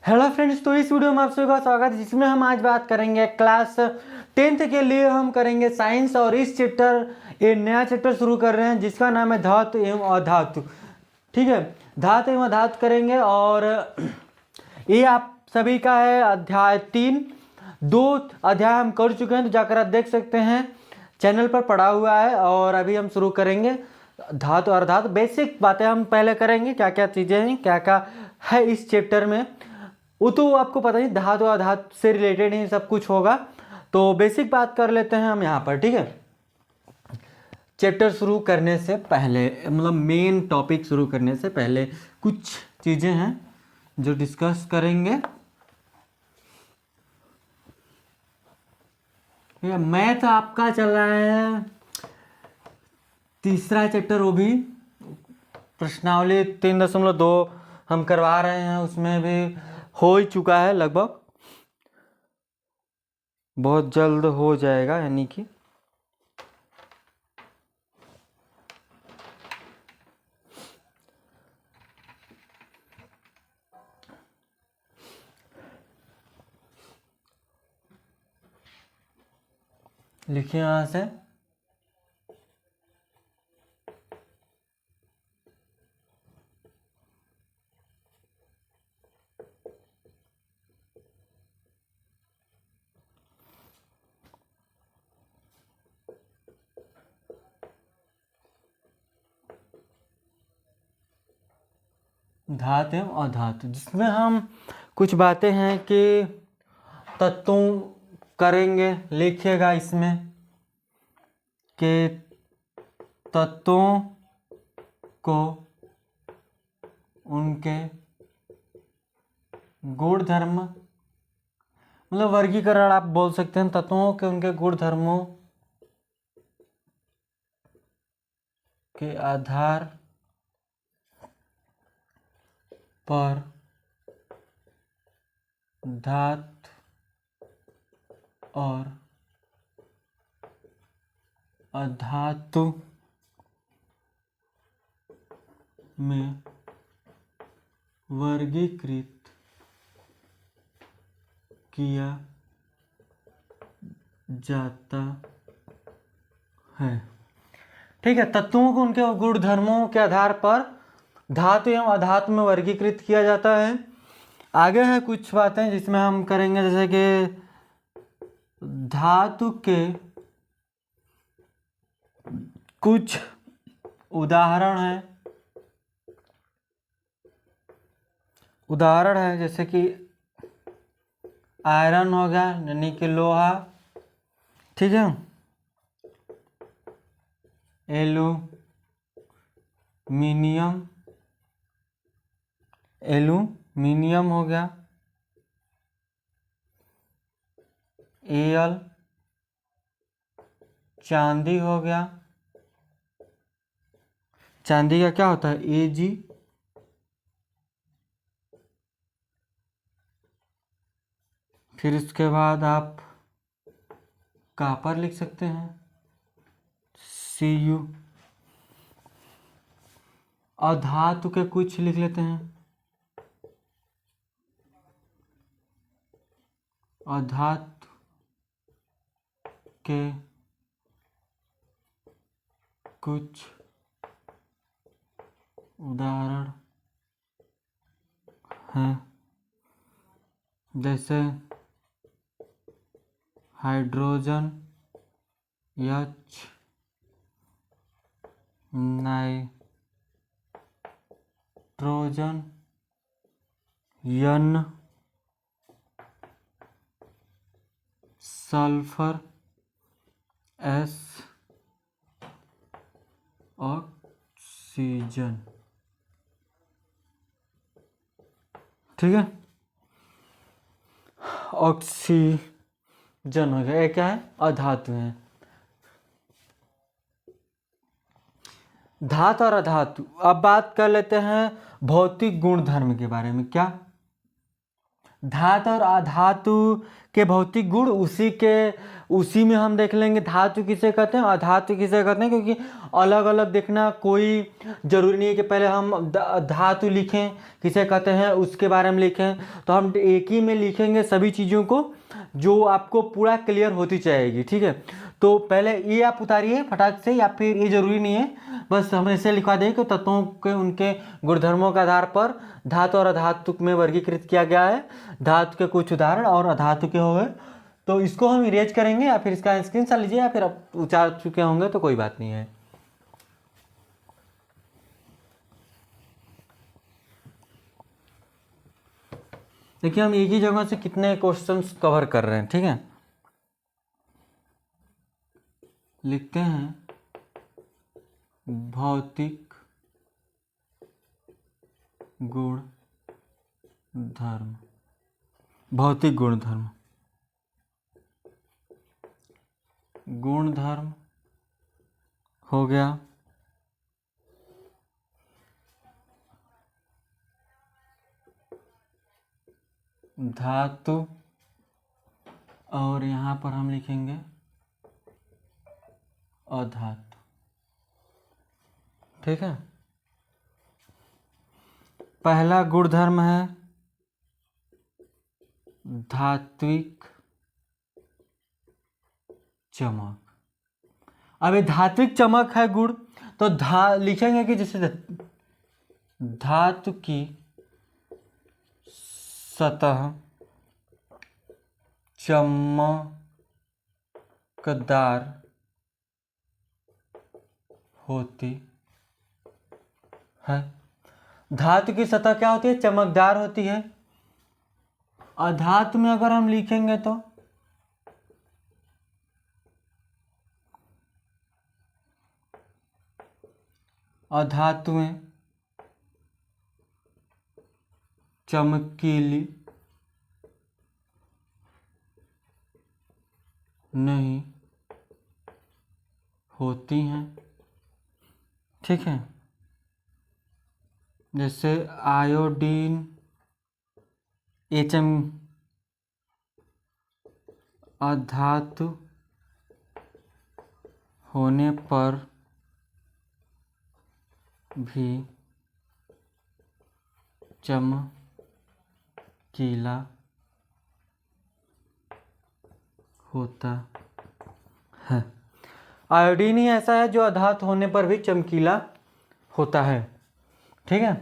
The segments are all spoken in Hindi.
हेलो फ्रेंड्स, तो इस वीडियो में आप सभी का स्वागत है जिसमें हम आज बात करेंगे क्लास 10th के लिए हम करेंगे साइंस। और इस चैप्टर एक नया चैप्टर शुरू कर रहे हैं जिसका नाम है धातु एवं अधातु। ठीक है, धातु एवं अधातु करेंगे। और ये आप सभी का है अध्याय 3। 2 अध्याय हम कर चुके हैं, तो जाकर आप देख सकते हैं, चैनल पर पड़ा हुआ है। और अभी हम शुरू करेंगे धातु और अधातु। बेसिक बातें हम पहले करेंगे, क्या क्या चीज़ें हैं, क्या क्या है इस चैप्टर में, वो तो आपको पता ही, धातु और धातु से रिलेटेड ही सब कुछ होगा। तो बेसिक बात कर लेते हैं हम यहाँ पर। ठीक है, चैप्टर शुरू करने से पहले, मतलब मेन टॉपिक शुरू करने से पहले कुछ चीज़ें हैं जो डिस्कस करेंगे। मैथ आपका चल रहा है तीसरा चैप्टर, वो भी प्रश्नावली 3.2 हम करवा रहे हैं, उसमें भी हो ही चुका है लगभग, बहुत जल्द हो जाएगा। यानी कि लिखिए यहाँ से, धातु एवं अधातु, जिसमें हम कुछ बातें हैं कि तत्वों करेंगे। लिखिएगा इसमें कि तत्वों को उनके गुण धर्म, मतलब वर्गीकरण आप बोल सकते हैं, तत्वों के उनके गुण धर्मों के आधार पर धातु और अधातु में वर्गीकृत किया जाता है। ठीक है, तत्वों को उनके गुण धर्मों के आधार पर धातु एवं अधातु में वर्गीकृत किया जाता है। आगे है कुछ बातें जिसमें हम करेंगे, जैसे कि धातु के कुछ उदाहरण है, जैसे कि आयरन हो गया, यानी कि लोहा। ठीक है, एल्यूमिनियम हो गया, एल चांदी हो गया। चांदी का क्या होता है, एजी। फिर इसके बाद आप कॉपर लिख सकते हैं, Cu। अधातु के कुछ लिख लेते हैं, अधातु के कुछ उदाहरण हैं, जैसे hydrogen, H, nitrogen, N, sulphur, S, oxygen. ठीक है, ऑक्सीजन हो गया। ये क्या है, अधातु है। धातु और अधातु। अब बात कर लेते हैं भौतिक गुण धर्म के बारे में। क्या धातु और अधातु के भौतिक गुण उसी में हम देख लेंगे धातु किसे कहते हैं अधातु किसे कहते हैं, क्योंकि अलग अलग देखना कोई ज़रूरी नहीं है कि पहले हम धातु लिखें किसे कहते हैं उसके बारे में लिखें। तो हम एक ही में लिखेंगे सभी चीज़ों को जो आपको पूरा क्लियर होती जाएगी। ठीक है, तो पहले ये आप उतारिए फटाक से, या फिर ये जरूरी नहीं है, बस हम ऐसे लिखवा दें कि तत्वों के उनके गुणधर्मों के आधार पर धातु और अधातु में वर्गीकृत किया गया है। धातु के कुछ उदाहरण और अधातु के हो गए, तो इसको हम इरेज करेंगे या फिर इसका स्क्रीनशॉट लीजिए, या फिर आप उतार चुके होंगे तो कोई बात नहीं है। देखिए हम एक ही जगह से कितने क्वेश्चंस कवर कर रहे हैं। ठीक है, लिखते हैं भौतिक गुण धर्म, भौतिक गुणधर्म, गुणधर्म हो गया, धातु, और यहाँ पर हम लिखेंगे अधातु। ठीक है, पहला गुणधर्म है धात्विक चमक। अब ये धात्विक चमक है गुण, तो लिखेंगे कि जैसे धातु की सतह चमकदार होती है। धातु की सतह क्या होती है? चमकदार होती है। अधातु में अगर हम लिखेंगे तो अधातुएं चमकीली नहीं होती हैं। ठीक है, जैसे आयोडीन एचएम अधातु होने पर भी चमकीला होता है। आयोडीन ही ऐसा है जो अधातु होने पर भी चमकीला होता है। ठीक है,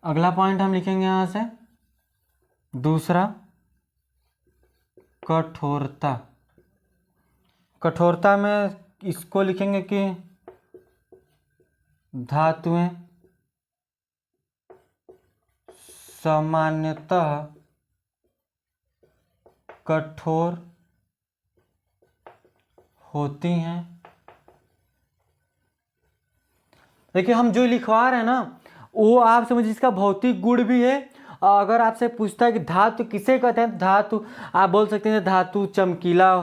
अगला पॉइंट हम लिखेंगे यहां से दूसरा, कठोरता। कठोरता में इसको लिखेंगे कि धातुएं सामान्यतः कठोर होती हैं। देखिए हम जो लिखवा रहे हैं ना वो आप समझिए इसका भौतिक गुण भी है। अगर आपसे पूछता है कि धातु किसे कहते हैं, धातु आप बोल सकते हैं धातु चमकीला,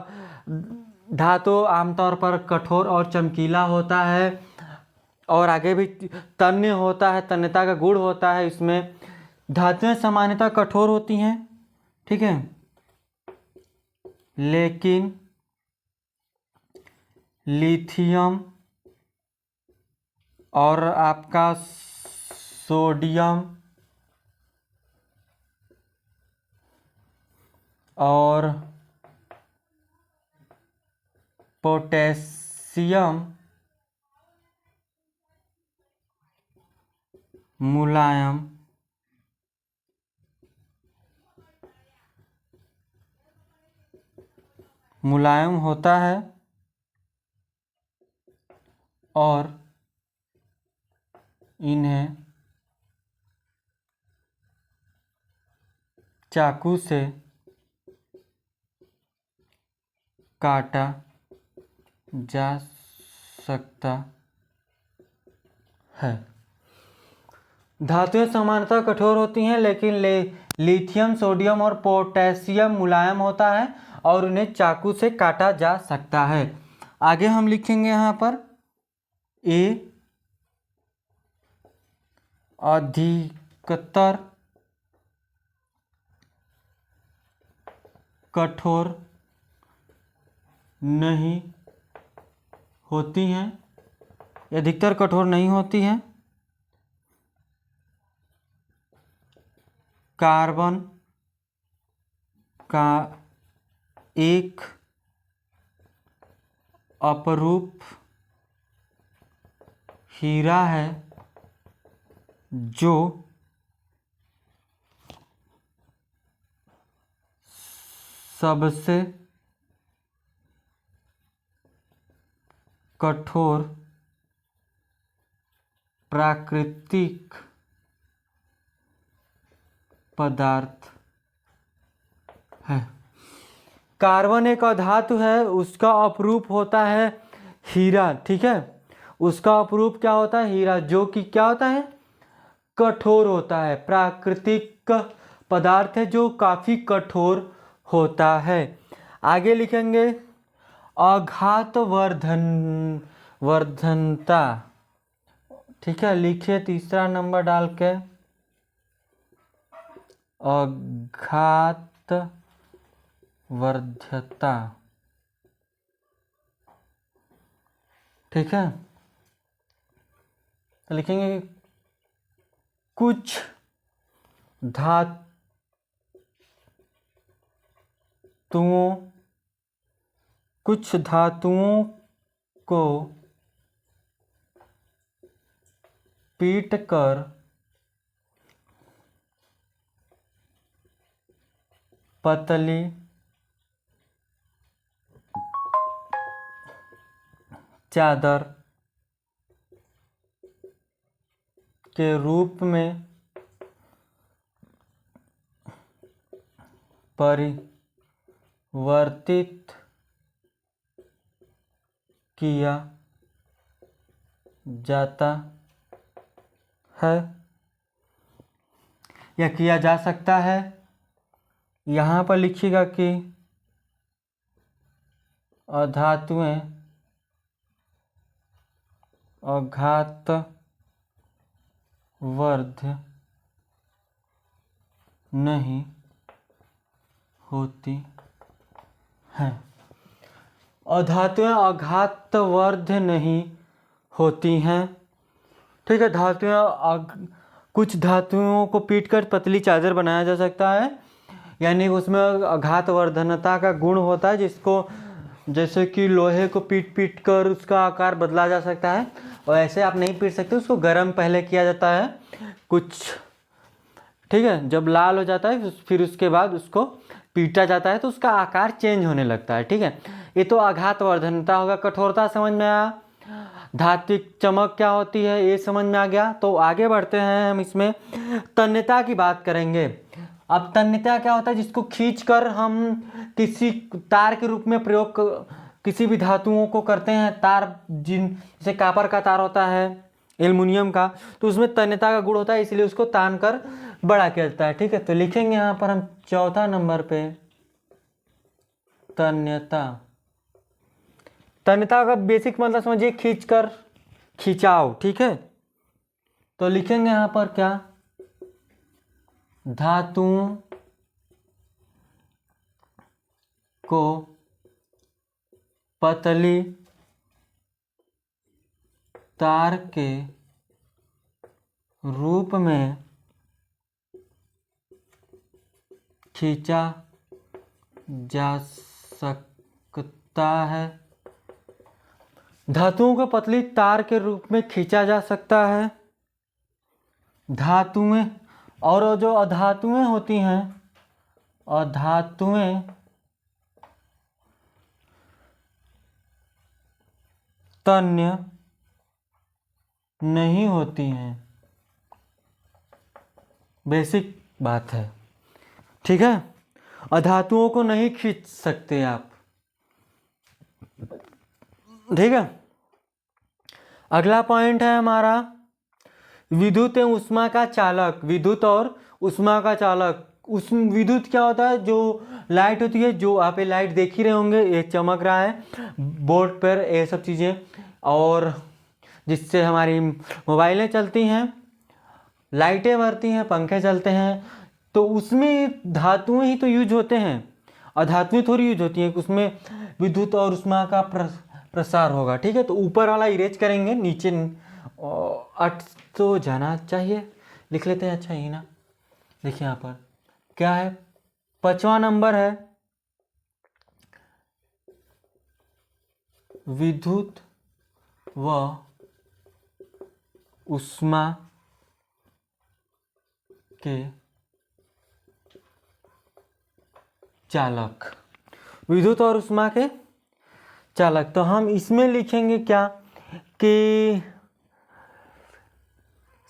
धातु आमतौर पर कठोर और चमकीला होता है, और आगे भी तन्य होता है, तन्यता का गुण होता है इसमें। धातुएं सामान्यतः कठोर होती हैं। ठीक है, लेकिन लिथियम और आपका सोडियम और पोटेशियम मुलायम होता है और इन्हें चाकू से काटा जा सकता है। धातुएं सामान्यतः कठोर होती हैं, लेकिन लिथियम, सोडियम और पोटेशियम मुलायम होता है और उन्हें चाकू से काटा जा सकता है। आगे हम लिखेंगे यहाँ पर ए अधिकतर कठोर नहीं होती हैं, अधिकतर कठोर नहीं होती हैं। कार्बन का एक अपरूप हीरा है जो सबसे कठोर प्राकृतिक पदार्थ है। कार्बन एक अधातु है, उसका अपरूप होता है हीरा, ठीक है। उसका अपरूप क्या होता है? हीरा, जो कि क्या होता है? कठोर होता है, प्राकृतिक पदार्थ है जो काफी कठोर होता है। आगे लिखेंगे अघात वर्धनता, ठीक है। लिखिए तीसरा नंबर डाल के, अघात वर्ध्यता, ठीक है। तो लिखेंगे कुछ धातुओं को पीटकर पतली चादर के रूप में परिवर्तित किया जाता है या किया जा सकता है। यहाँ पर लिखिएगा कि अधातुएं अघात वर्ध्य नहीं होती हैं। अधातुएं अघात वर्ध्य नहीं होती हैं, ठीक है। कुछ धातुओं को पीटकर पतली चादर बनाया जा सकता है, यानी उसमें अघात वर्धनता का गुण होता है, जिसको जैसे कि लोहे को पीट कर उसका आकार बदला जा सकता है। और ऐसे आप नहीं पीट सकते, उसको गर्म पहले किया जाता है कुछ, ठीक है। जब लाल हो जाता है फिर उसके बाद उसको पीटा जाता है तो उसका आकार चेंज होने लगता है, ठीक है। ये तो आघात वर्धनता होगा। कठोरता समझ में आया। धात्विक चमक क्या होती है ये समझ में आ गया। तो आगे बढ़ते हैं, हम इसमें तन्यता की बात करेंगे। अब तन्यता क्या होता है? जिसको खींचकर हम किसी तार के रूप में प्रयोग किसी भी धातुओं को करते हैं। तार जैसे कॉपर का तार होता है, एल्युमिनियम का, तो उसमें तन्यता का गुण होता है, इसलिए उसको तान कर बड़ा किया जाता है, ठीक है। तो लिखेंगे यहाँ पर हम चौथा नंबर पे तन्यता। तन्यता का बेसिक मतलब समझिए खींचकर, खिंचाव, ठीक है। तो लिखेंगे यहाँ पर क्या? धातुओं को पतली तार के रूप में खींचा जा सकता है। धातुओं को पतली तार के रूप में खींचा जा सकता है। धातुएं और जो अधातुएं होती हैं, अधातुएं तन्य नहीं होती हैं। बेसिक बात है, ठीक है। अधातुओं को नहीं खींच सकते आप, ठीक है। अगला पॉइंट है हमारा विद्युत एवं ऊष्मा का चालक। विद्युत और ऊष्मा का चालक। उस विद्युत क्या होता है? जो लाइट होती है, जो आप ये लाइट देख ही रहे होंगे, ये चमक रहा है बोर्ड पर, ये सब चीज़ें, और जिससे हमारी मोबाइलें चलती हैं, लाइटें बढ़ती हैं, पंखे चलते हैं, तो उसमें धातुएं ही तो यूज होते हैं। अधातुएं थोड़ी यूज होती हैं, उसमें विद्युत और ऊष्मा का प्रसार होगा। ठीक है, तो ऊपर वाला इरेज करेंगे, नीचे 8 तो जाना चाहिए, लिख लेते हैं। अच्छा ही ना, देखिए यहाँ पर क्या है, 5वां नंबर है विद्युत व ऊष्मा के चालक, विद्युत और ऊष्मा के चालक। तो हम इसमें लिखेंगे क्या कि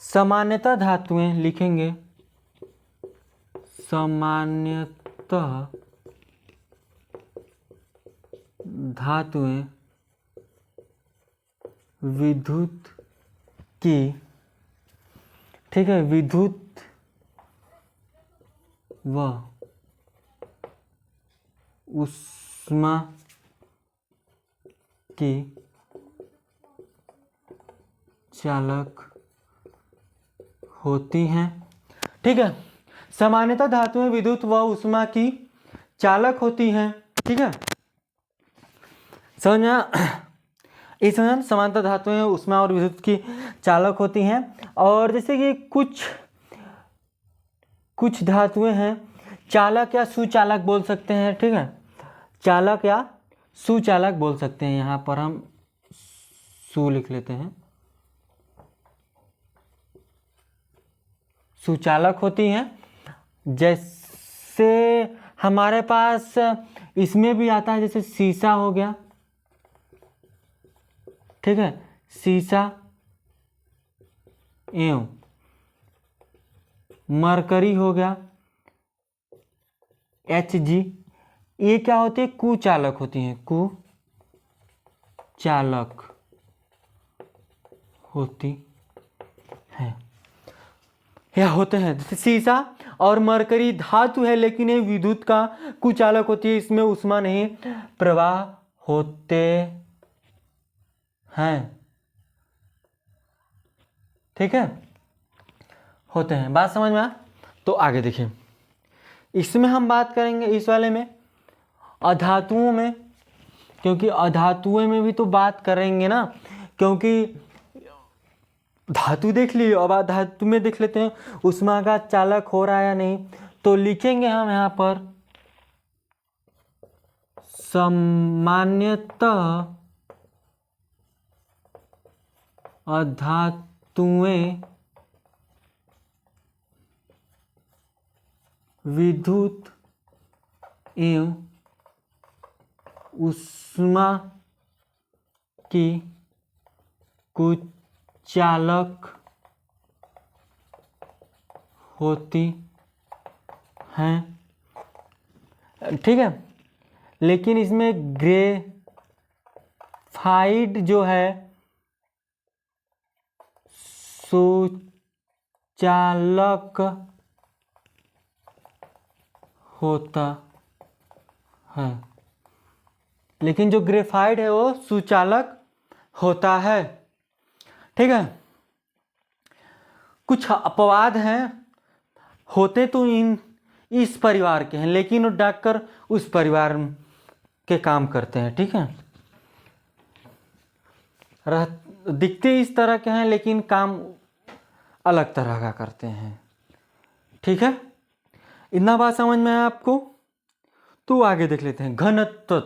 सामान्यतः धातुएं, लिखेंगे सामान्यतः धातुएं विद्युत की, ठीक है, विद्युत व ऊष्मा की चालक होती हैं। ठीक है, सामान्यतः धातुएं विद्युत व ऊष्मा की चालक होती हैं। ठीक है, समझ में इस समानता धातुएं ऊष्मा और विद्युत की चालक होती हैं। और जैसे कि कुछ धातुएं हैं चालक या सुचालक बोल सकते हैं। ठीक है, चालक या सुचालक बोल सकते हैं। यहाँ पर हम सु लिख लेते हैं, सुचालक होती हैं। जैसे हमारे पास इसमें भी आता है, जैसे शीशा हो गया, ठीक है, शीशा एवं मरकरी हो गया, Hg, ये क्या होती है, कुचालक होती हैं, कुचालक होती है या होते हैं। जैसे शीशा और मरकरी धातु है, लेकिन ये विद्युत का कुचालक होती है, इसमें ऊष्मा नहीं प्रवाह होते हैं। ठीक है, होते हैं, बात समझ में आ? तो आगे देखिए, इसमें हम बात करेंगे इस वाले में अधातुओं में, क्योंकि अधातुओं में भी तो बात करेंगे ना, क्योंकि धातु देख लिए, अब धातु में देख लेते हैं ऊष्मा का चालक हो रहा है या नहीं। तो लिखेंगे हम यहाँ पर सामान्यतः अधातुएं विद्युत एवं ऊष्मा की कुचालक होती हैं। ठीक है, लेकिन इसमें ग्रेफाइट जो है सुचालक होता है, लेकिन जो ग्रेफाइट है वो सुचालक होता है। ठीक है, कुछ अपवाद हैं, होते तो इस परिवार के हैं, लेकिन वो डाककर उस परिवार के काम करते हैं। ठीक है, दिखते इस तरह के हैं, लेकिन काम अलग तरह का करते हैं। ठीक है, इतना बात समझ में आया आपको? तो आगे देख लेते हैं, घनत्व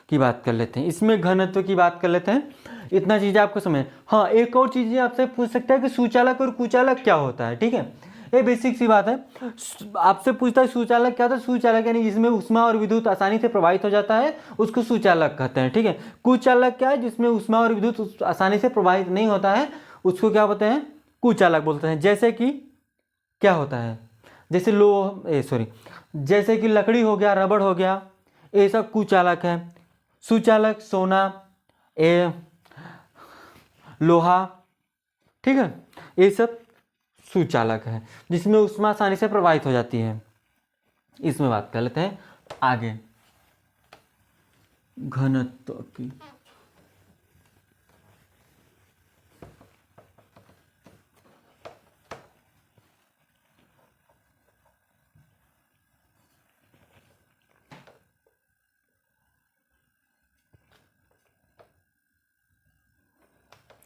की बात कर लेते हैं। इसमें घनत्व की बात कर लेते हैं, इतना चीज़ आपको समझ। हाँ, एक और चीज़ आपसे पूछ सकता है कि सुचालक और कुचालक क्या होता है। ठीक है, ये बेसिक सी बात है, आपसे पूछता है सुचालक क्या होता है। सुचालक यानी जिसमें ऊष्मा और विद्युत आसानी से प्रवाहित हो जाता है, उसको सुचालक कहते हैं। ठीक है, कुचालक क्या है, जिसमें ऊष्मा और विद्युत आसानी से प्रवाहित नहीं होता है, उसको क्या बोलते हैं, कुचालक बोलते हैं। जैसे कि क्या होता है, जैसे जैसे कि लकड़ी हो गया, रबड़ हो गया, ये सब कुचालक है। सुचालक सोना, लोहा, ठीक है, ये सब सुचालक है, जिसमें ऊष्मा आसानी से प्रवाहित हो जाती है। इसमें बात कर लेते हैं आगे घनत्व की।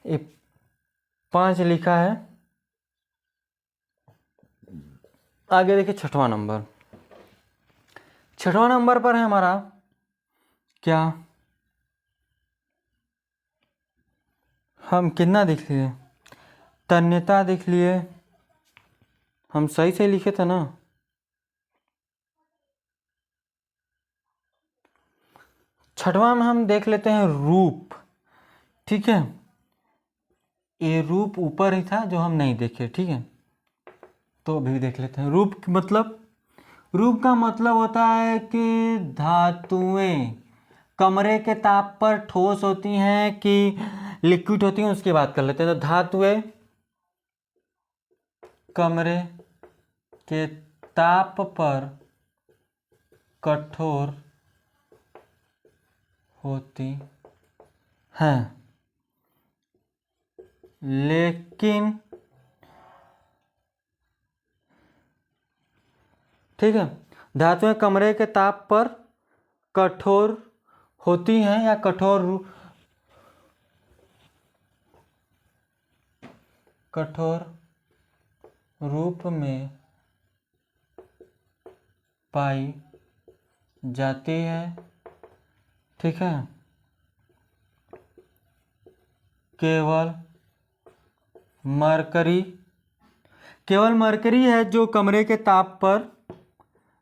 ये 5 लिखा है। आगे देखिए छठवां नंबर। छठवां नंबर पर है हमारा क्या, हम कितना लिख लिए, तन्यता लिख लिए, हम सही से लिखे थे ना। छठवां में हम देख लेते हैं रूप। ठीक है, ये रूप ऊपर ही था जो हम नहीं देखे। ठीक है, तो अभी देख लेते हैं रूप मतलब। रूप का मतलब होता है कि धातुएं कमरे के ताप पर ठोस होती हैं कि लिक्विड होती हैं, उसकी बात कर लेते हैं। तो धातुएं कमरे के ताप पर कठोर होती हैं, लेकिन ठीक है, धातुएं कमरे के ताप पर कठोर होती हैं या कठोर रूप में पाई जाती है। ठीक है, केवल मरकरी है जो कमरे के ताप पर,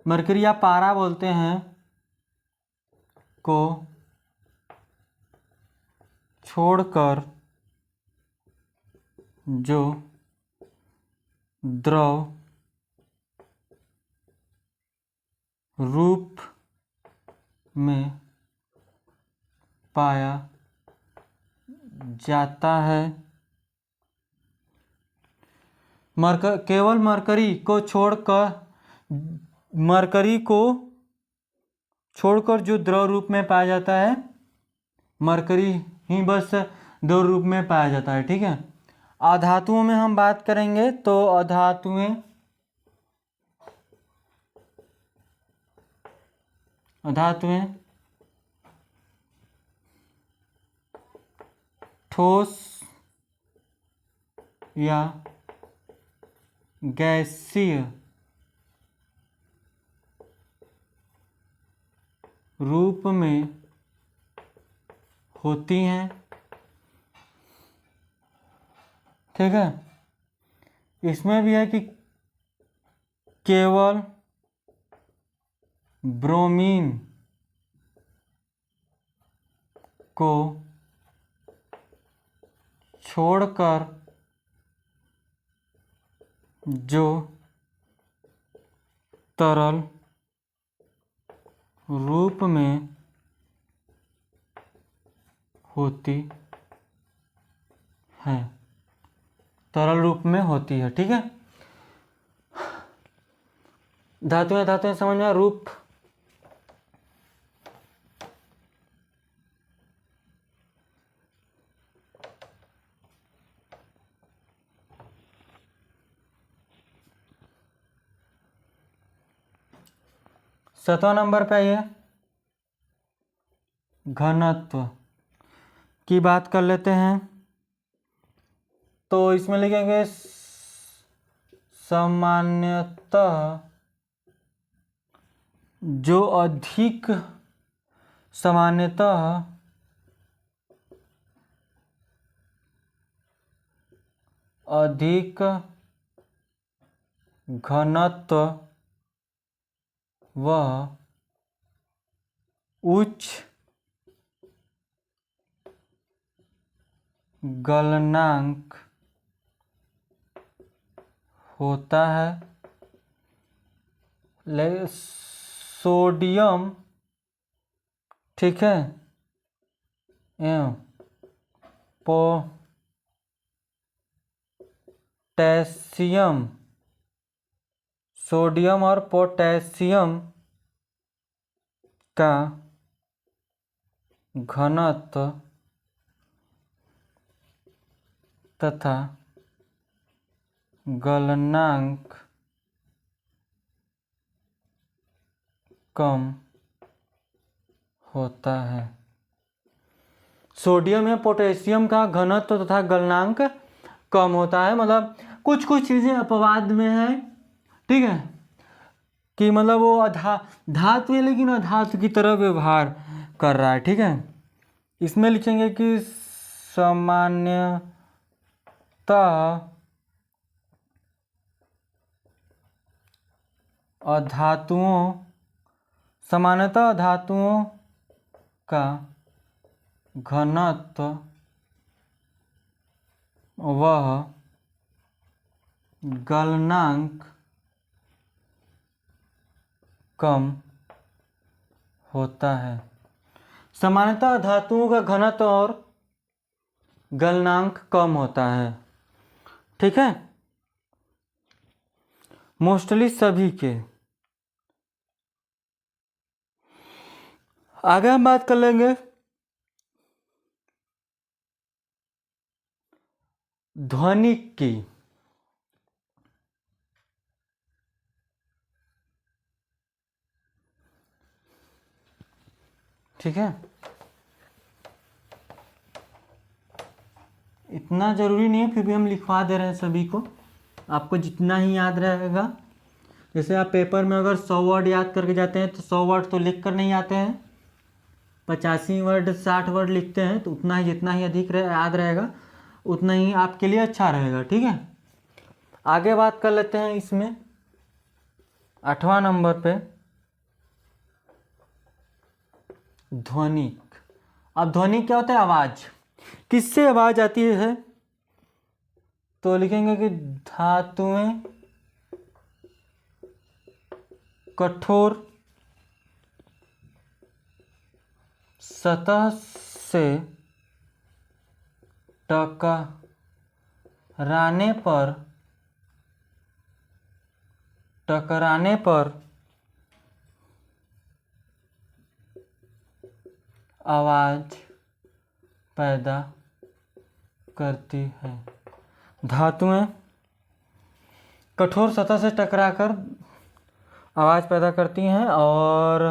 मरकरी या पारा बोलते हैं, को छोड़कर जो द्रव रूप में पाया जाता है, केवल मरकरी को छोड़कर जो द्रव रूप में पाया जाता है, मरकरी ही बस द्रव रूप में पाया जाता है। ठीक है, अधातुओं में हम बात करेंगे तो अधातुएं ठोस या गैसीय रूप में होती हैं। ठीक है, इसमें भी है कि केवल ब्रोमीन को छोड़कर जो तरल रूप में होती है, तरल रूप में होती है। ठीक है, धातुएं समझ में। रूप सातवां नंबर पे आइए, घनत्व की बात कर लेते हैं। तो इसमें लिखेंगे सामान्यतः जो अधिक घनत्व व उच्च गलनांक होता है। सोडियम, ठीक है, एवं पोटेशियम, सोडियम और पोटेशियम का घनत्व तथा गलनांक कम होता है। सोडियम या पोटेशियम का घनत्व तथा गलनांक कम होता है। मतलब कुछ कुछ चीज़ें अपवाद में है, ठीक है, कि मतलब वो धातु है लेकिन अधातु की तरह व्यवहार कर रहा है, ठीक है। इसमें लिखेंगे कि सामान्यतः धातुओं का घनत्व वह गलनांक कम होता है। सामान्यतः धातुओं का घनत्व और गलनांक कम होता है, ठीक है। मोस्टली सभी के। आगे हम बात कर लेंगे ध्वनिक की। ठीक है, इतना ज़रूरी नहीं है, फिर भी हम लिखवा दे रहे हैं सभी को, आपको जितना ही याद रहेगा। जैसे आप पेपर में अगर 100 वर्ड याद करके जाते हैं तो 100 वर्ड तो लिख कर नहीं आते हैं, 85 वर्ड 60 वर्ड लिखते हैं, तो उतना ही जितना ही अधिक याद रहेगा उतना ही आपके लिए अच्छा रहेगा, ठीक है। आगे बात कर लेते हैं इसमें 8वां नंबर पे ध्वनिक। अब ध्वनिक क्या होता है? आवाज़। किससे आवाज़ आती है? तो लिखेंगे कि धातुएं कठोर सतह से टकराने पर आवाज पैदा करती है। धातुएं कठोर सतह से टकराकर आवाज पैदा करती हैं और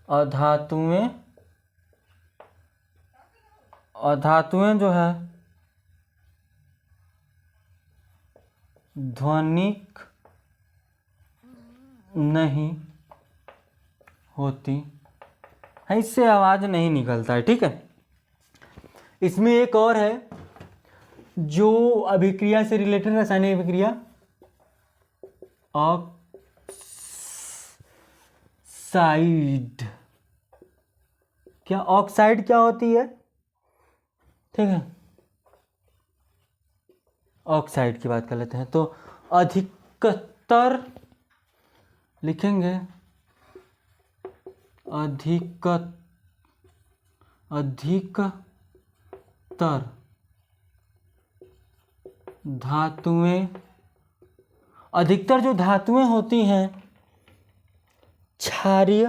अधातुएं जो है ध्वनिक नहीं होती है, इससे आवाज नहीं निकलता है, ठीक है। इसमें एक और है जो अभिक्रिया से रिलेटेड, रासायनिक अभिक्रिया, ऑक्साइड। क्या ऑक्साइड क्या होती है? ठीक है, ऑक्साइड की बात कर लेते हैं। तो अधिकतर लिखेंगे अधिकतर धातुएं, अधिकतर जो धातुएं होती हैं क्षारीय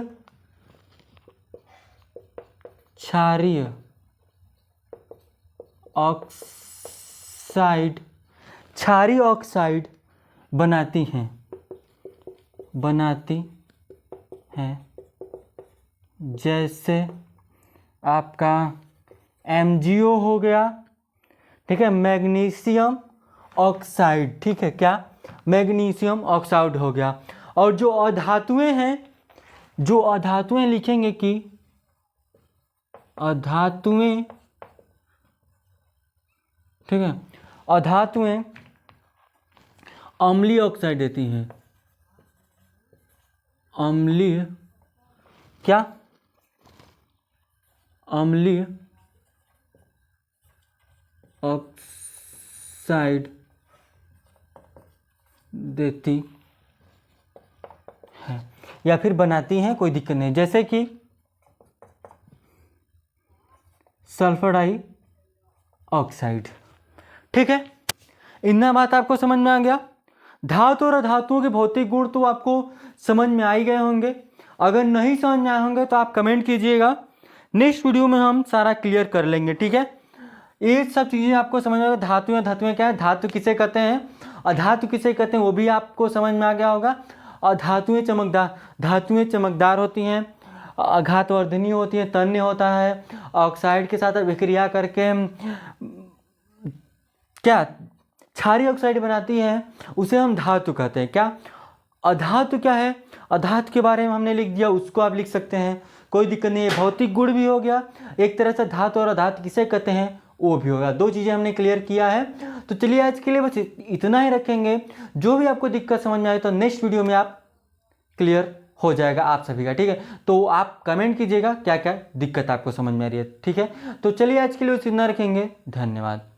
ऑक्साइड, क्षारीय ऑक्साइड बनाती हैं। जैसे आपका MgO हो गया, ठीक है, मैग्नीशियम ऑक्साइड, ठीक है, क्या मैग्नीशियम ऑक्साइड हो गया। और जो अधातुएं हैं, जो अधातुएं लिखेंगे कि अधातुएं, ठीक है, अधातुएं अम्लीय ऑक्साइड देती हैं। अम्लीय क्या? अम्लीय ऑक्साइड देती है या फिर बनाती हैं, कोई दिक्कत नहीं। जैसे कि सल्फर डाइऑक्साइड, ठीक है। इतना बात आपको समझ में आ गया। धातु और अधातुओं के भौतिक गुण तो आपको समझ में आ ही गए होंगे। अगर नहीं समझ में आए होंगे तो आप कमेंट कीजिएगा, नेक्स्ट वीडियो में हम सारा क्लियर कर लेंगे, ठीक है। ये सब चीज़ें आपको समझ में आ गया। धातुएं क्या है, धातु किसे कहते हैं, अधातु किसे कहते हैं, वो भी आपको समझ में आ गया होगा। और धातुएं चमकदार होती हैं घातवर्धनी होती है, तन्य होता है, ऑक्साइड के साथ अभिक्रिया करके क्या क्षारीय ऑक्साइड बनाती है, उसे हम धातु कहते हैं। क्या अधातु क्या है? अधातु के बारे में हमने लिख दिया, उसको आप लिख सकते हैं, कोई दिक्कत नहीं है। भौतिक गुण भी हो गया, एक तरह से धातु और अधातु किसे कहते हैं वो भी होगा। दो चीज़ें हमने क्लियर किया है। तो चलिए आज के लिए बस इतना ही रखेंगे। जो भी आपको दिक्कत समझ में आए तो नेक्स्ट वीडियो में आप क्लियर हो जाएगा आप सभी का, ठीक है। तो आप कमेंट कीजिएगा क्या क्या दिक्कत आपको समझ में आ रही है, ठीक है। तो चलिए आज के लिए बस इतना रखेंगे। धन्यवाद।